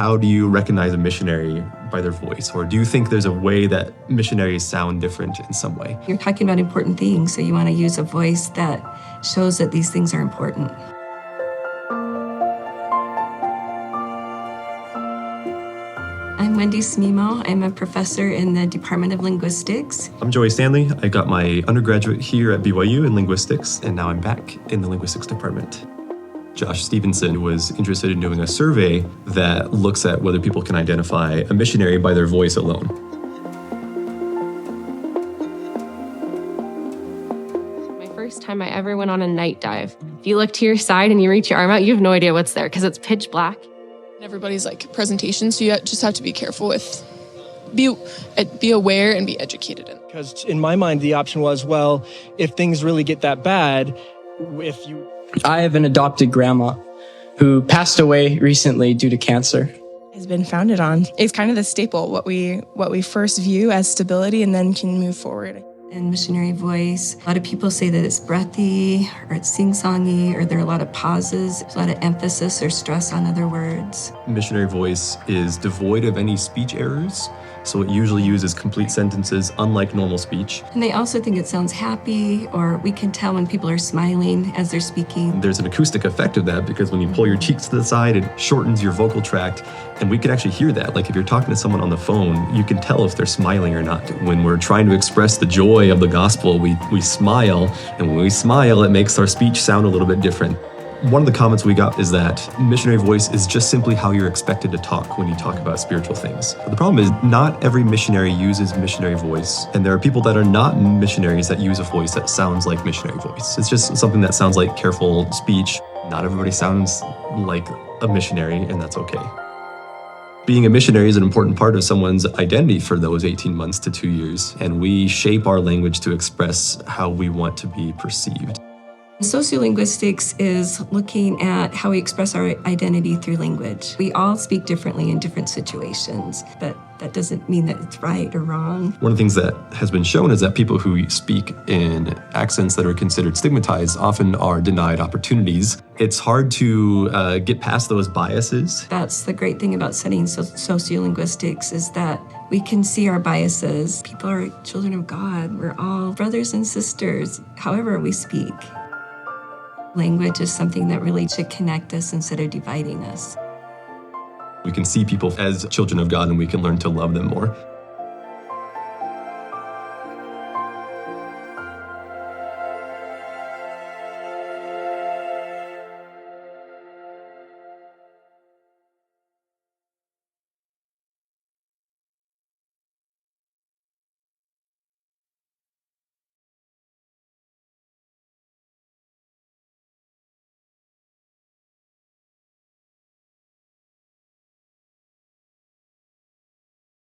How do you recognize a missionary by their voice? Or do you think there's a way that missionaries sound different in some way? You're talking about important things, so you want to use a voice that shows that these things are important. I'm Wendy Smemo. I'm a professor in the Department of Linguistics. I'm Joey Stanley. I got my undergraduate here at BYU in linguistics, and now I'm back in the linguistics department. Josh Stevenson was interested in doing a survey that looks at whether people can identify a missionary by their voice alone. My first time I ever went on a night dive. If you look to your side and you reach your arm out, you have no idea what's there because it's pitch black. Everybody's like presentation, so you just have to be careful with, be aware and be educated. Because in my mind, the option was, well, if things really get that bad, I have an adopted grandma who passed away recently due to cancer. Has been founded on. It's kind of the staple, what we first view as stability and then can move forward. In missionary voice, a lot of people say that it's breathy or it's sing-songy or there are a lot of pauses, a lot of emphasis or stress on other words. Missionary voice is devoid of any speech errors, so it usually uses complete sentences, unlike normal speech. And they also think it sounds happy, or we can tell when people are smiling as they're speaking. There's an acoustic effect of that because when you pull your cheeks to the side, it shortens your vocal tract, and we can actually hear that. Like if you're talking to someone on the phone, you can tell if they're smiling or not. When we're trying to express the joy of the gospel, we smile, and when we smile, it makes our speech sound a little bit different. One of the comments we got is that missionary voice is just simply how you're expected to talk when you talk about spiritual things. But the problem is not every missionary uses missionary voice, and there are people that are not missionaries that use a voice that sounds like missionary voice. It's just something that sounds like careful speech. Not everybody sounds like a missionary, and that's okay. Being a missionary is an important part of someone's identity for those 18 months to 2 years, and we shape our language to express how we want to be perceived. Sociolinguistics is looking at how we express our identity through language. We all speak differently in different situations, but that doesn't mean that it's right or wrong. One of the things that has been shown is that people who speak in accents that are considered stigmatized often are denied opportunities. It's hard to get past those biases. That's the great thing about studying sociolinguistics is that we can see our biases. People are children of God. We're all brothers and sisters, however we speak. Language is something that really should connect us instead of dividing us. We can see people as children of God and we can learn to love them more.